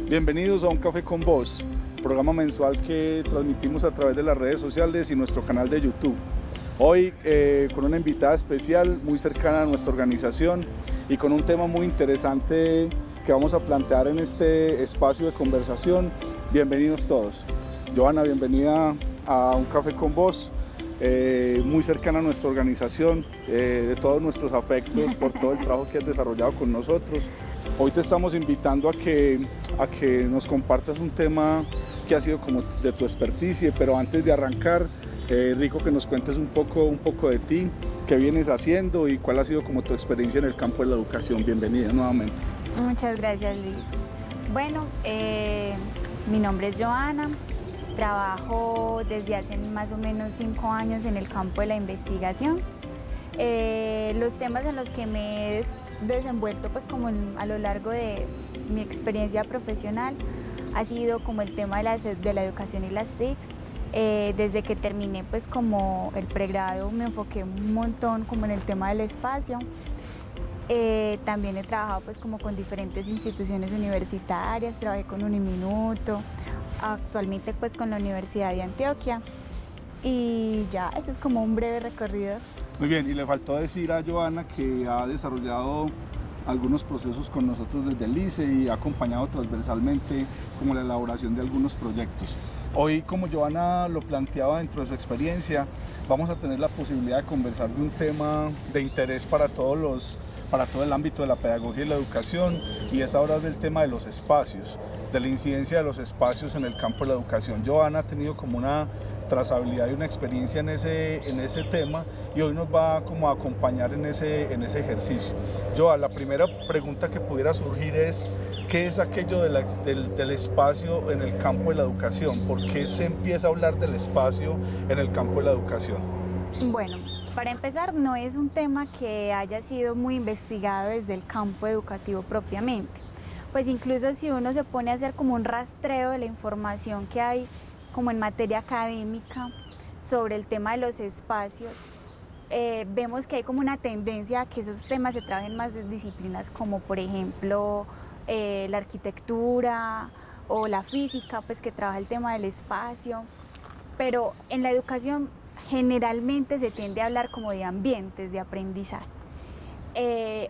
Bienvenidos a Un Café con Vos, programa mensual que transmitimos a través de las redes sociales y nuestro canal de YouTube. Hoy con una invitada especial muy cercana a nuestra organización y con un tema muy interesante que vamos a plantear en este espacio de conversación. Bienvenidos todos. Joana, bienvenida a Un Café con Vos. Muy cercana a nuestra organización, de todos nuestros afectos por todo el trabajo que has desarrollado con nosotros. Hoy te estamos invitando a que nos compartas un tema que ha sido como de tu experticia, pero antes de arrancar, rico que nos cuentes un poco de ti, qué vienes haciendo y cuál ha sido como tu experiencia en el campo de la educación. Bienvenida nuevamente. Muchas gracias, Luis. Bueno, mi nombre es Joana. Trabajo desde hace más o menos 5 años en el campo de la investigación. Los temas en los que me he desenvuelto pues como a lo largo de mi experiencia profesional ha sido como el tema de la educación y las TIC. Desde que terminé pues como el pregrado me enfoqué un montón como en el tema del espacio. También he trabajado pues como con diferentes instituciones universitarias, trabajé con Uniminuto, actualmente pues con la Universidad de Antioquia y ya, ese es como un breve recorrido. Muy bien, y le faltó decir a Joana que ha desarrollado algunos procesos con nosotros desde el ICE y ha acompañado transversalmente como la elaboración de algunos proyectos. Hoy, como Joana lo planteaba dentro de su experiencia, vamos a tener la posibilidad de conversar de un tema de interés para todo el ámbito de la pedagogía y la educación, y es ahora del tema de los espacios, de la incidencia de los espacios en el campo de la educación. Joana ha tenido como una trazabilidad y una experiencia en ese tema y hoy nos va como a acompañar en ese ejercicio. Joana, la primera pregunta que pudiera surgir es: ¿qué es aquello del espacio en el campo de la educación? ¿Por qué se empieza a hablar del espacio en el campo de la educación? Bueno, para empezar, no es un tema que haya sido muy investigado desde el campo educativo propiamente. Pues incluso si uno se pone a hacer como un rastreo de la información que hay como en materia académica sobre el tema de los espacios, vemos que hay como una tendencia a que esos temas se trabajen más de disciplinas como por ejemplo la arquitectura o la física, pues que trabaja el tema del espacio, pero en la educación generalmente se tiende a hablar como de ambientes de aprendizaje.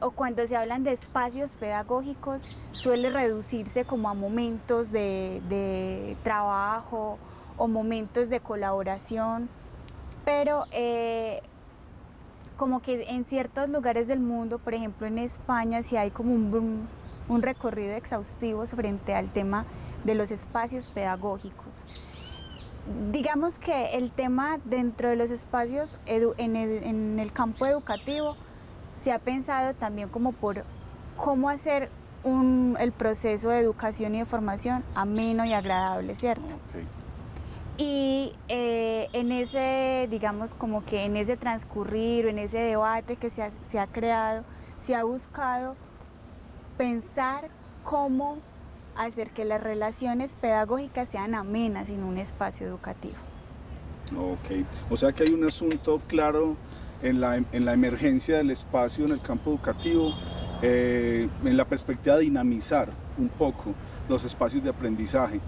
O cuando se hablan de espacios pedagógicos suele reducirse como a momentos de trabajo o momentos de colaboración, pero como que en ciertos lugares del mundo, por ejemplo en España, sí hay como un recorrido exhaustivo frente al tema de los espacios pedagógicos. Digamos que el tema dentro de los espacios en el campo educativo se ha pensado también como por cómo hacer el proceso de educación y de formación ameno y agradable, ¿cierto? Okay. Y en ese, digamos, como que en ese transcurrir o en ese debate que se ha creado, se ha buscado pensar cómo hacer que las relaciones pedagógicas sean amenas en un espacio educativo. Ok, o sea que hay un asunto claro en la emergencia del espacio en el campo educativo, en la perspectiva de dinamizar un poco los espacios de aprendizaje.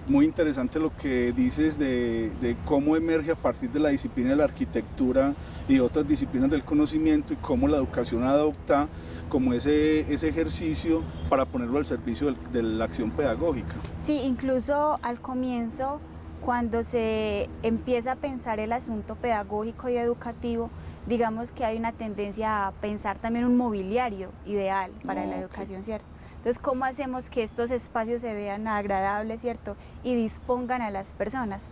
Muy interesante lo que dices de cómo emerge a partir de la disciplina de la arquitectura y otras disciplinas del conocimiento y cómo la educación adopta como ese ejercicio para ponerlo al servicio de la acción pedagógica. Sí, incluso al comienzo, cuando se empieza a pensar el asunto pedagógico y educativo, digamos que hay una tendencia a pensar también un mobiliario ideal para la educación, ¿cierto? Entonces, ¿cómo hacemos que estos espacios se vean agradables, ¿cierto? Y dispongan a las personas.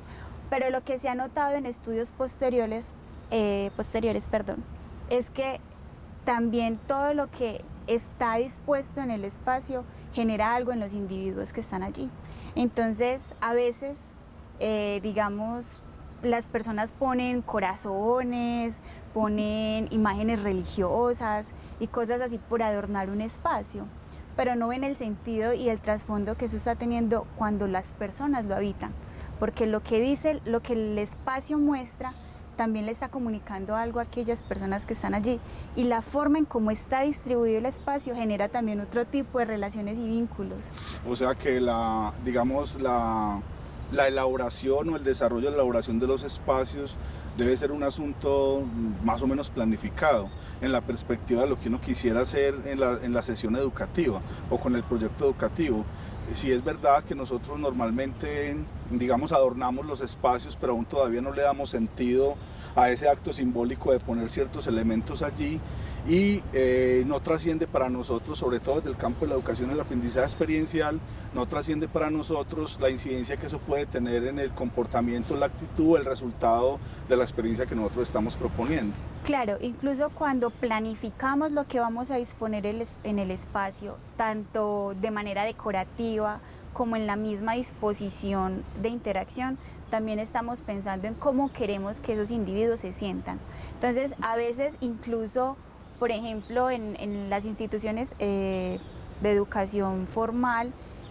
Pero lo que se ha notado en estudios posteriores, es que también todo lo que está dispuesto en el espacio genera algo en los individuos que están allí. Entonces, a veces, digamos, las personas ponen corazones, ponen imágenes religiosas y cosas así por adornar un espacio, pero no ven el sentido y el trasfondo que eso está teniendo cuando las personas lo habitan, porque lo que el espacio muestra también le está comunicando algo a aquellas personas que están allí. Y la forma en cómo está distribuido el espacio genera también otro tipo de relaciones y vínculos. O sea que digamos, la elaboración o el desarrollo de la elaboración de los espacios debe ser un asunto más o menos planificado en la perspectiva de lo que uno quisiera hacer en la sesión educativa o con el proyecto educativo. Sí es verdad que nosotros normalmente, digamos, adornamos los espacios, pero aún todavía no le damos sentido a ese acto simbólico de poner ciertos elementos allí y no trasciende para nosotros, sobre todo desde el campo de la educación y el aprendizaje experiencial, no trasciende para nosotros la incidencia que eso puede tener en el comportamiento, la actitud, el resultado de la experiencia que nosotros estamos proponiendo. Claro, incluso cuando planificamos lo que vamos a disponer en el espacio, tanto de manera decorativa como en la misma disposición de interacción, también estamos pensando en cómo queremos que esos individuos se sientan. Entonces, a veces incluso, por ejemplo, en las instituciones de educación formal,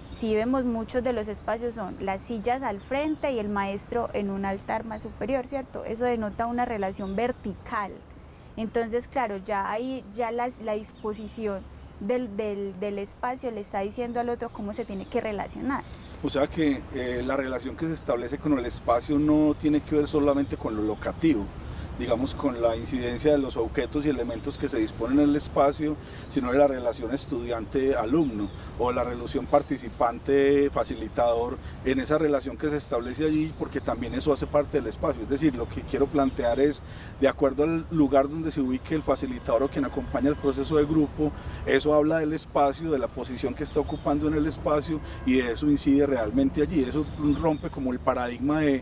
sí vemos muchos de los espacios son las sillas al frente y el maestro en un altar más superior, ¿cierto? Eso denota una relación vertical. Entonces, claro, ya ahí ya la disposición del espacio le está diciendo al otro cómo se tiene que relacionar. O sea que la relación que se establece con el espacio no tiene que ver solamente con lo locativo, digamos, con la incidencia de los objetos y elementos que se disponen en el espacio, sino de la relación estudiante-alumno o la relación participante-facilitador en esa relación que se establece allí, porque también eso hace parte del espacio. Es decir, lo que quiero plantear es, de acuerdo al lugar donde se ubique el facilitador o quien acompaña el proceso de grupo, eso habla del espacio, de la posición que está ocupando en el espacio, y de eso incide realmente allí. Eso rompe como el paradigma de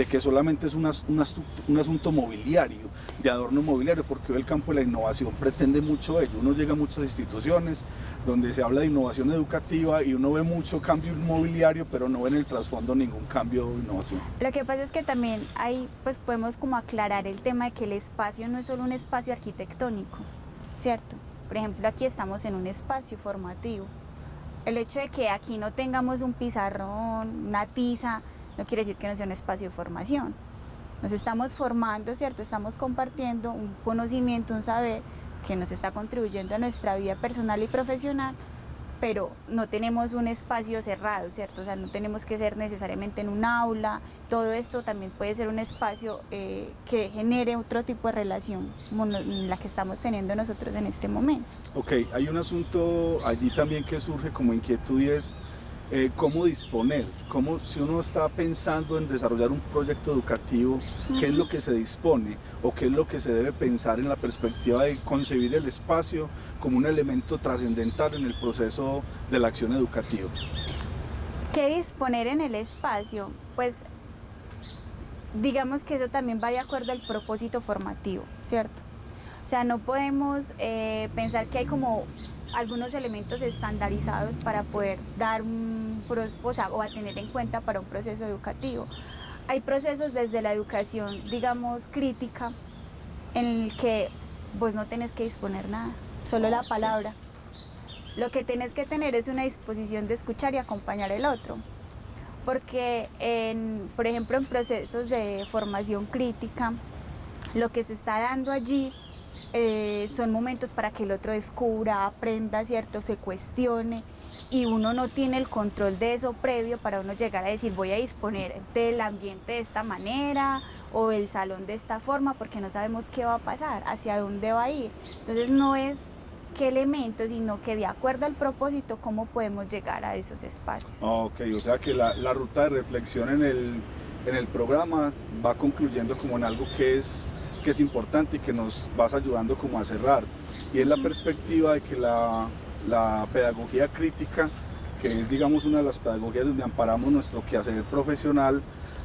que solamente es un asunto mobiliario, de adorno mobiliario, porque hoy el campo de la innovación pretende mucho ello. Uno llega a muchas instituciones donde se habla de innovación educativa y uno ve mucho cambio mobiliario, pero no ve en el trasfondo ningún cambio de innovación. Lo que pasa es que también ahí pues podemos como aclarar el tema de que el espacio no es solo un espacio arquitectónico, ¿cierto? Por ejemplo, aquí estamos en un espacio formativo. El hecho de que aquí no tengamos un pizarrón, una tiza, no quiere decir que no sea un espacio de formación. Nos estamos formando, ¿cierto? Estamos compartiendo un conocimiento, un saber que nos está contribuyendo a nuestra vida personal y profesional, pero no tenemos un espacio cerrado, ¿cierto? O sea, no tenemos que ser necesariamente en un aula. Todo esto también puede ser un espacio que genere otro tipo de relación, como la que estamos teniendo nosotros en este momento. Ok, hay un asunto allí también que surge como inquietud, y es cómo disponer, si uno está pensando en desarrollar un proyecto educativo, qué es lo que se dispone o qué es lo que se debe pensar en la perspectiva de concebir el espacio como un elemento trascendental en el proceso de la acción educativa. ¿Qué disponer en el espacio? Pues digamos que eso también va de acuerdo al propósito formativo, ¿cierto? O sea, no podemos pensar que hay como algunos elementos estandarizados para poder dar o a tener en cuenta para un proceso educativo. Hay procesos desde la educación, digamos, crítica, en el que vos no tenés que disponer nada, solo la palabra. Lo que tenés que tener es una disposición de escuchar y acompañar al otro. Porque, por ejemplo, en procesos de formación crítica, lo que se está dando allí son momentos para que el otro descubra, aprenda, ¿cierto?, se cuestione, y uno no tiene el control de eso previo para uno llegar a decir voy a disponer del ambiente de esta manera o el salón de esta forma, porque no sabemos qué va a pasar, hacia dónde va a ir. Entonces no es qué elementos, sino que de acuerdo al propósito cómo podemos llegar a esos espacios. Ok, o sea que la ruta de reflexión en el programa va concluyendo como en algo que es importante y que nos vas ayudando como a cerrar, y es la perspectiva de que la pedagogía crítica, que es, digamos, una de las pedagogías donde amparamos nuestro quehacer profesional,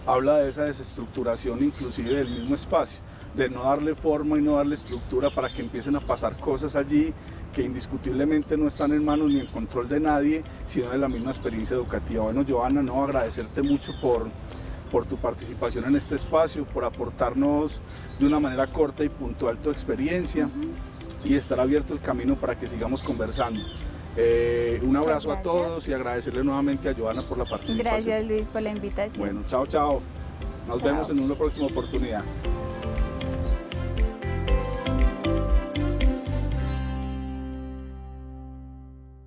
habla de esa desestructuración inclusive del mismo espacio, de no darle forma y no darle estructura para que empiecen a pasar cosas allí que indiscutiblemente no están en manos ni en control de nadie, sino de la misma experiencia educativa. Bueno, Johanna, no, agradecerte mucho por tu participación en este espacio, por aportarnos de una manera corta y puntual tu experiencia, y estar abierto el camino para que sigamos conversando. Un abrazo a todos y agradecerle nuevamente a Johanna por la participación. Gracias, Luis, por la invitación. Bueno, chao, chao. Nos vemos en una próxima oportunidad.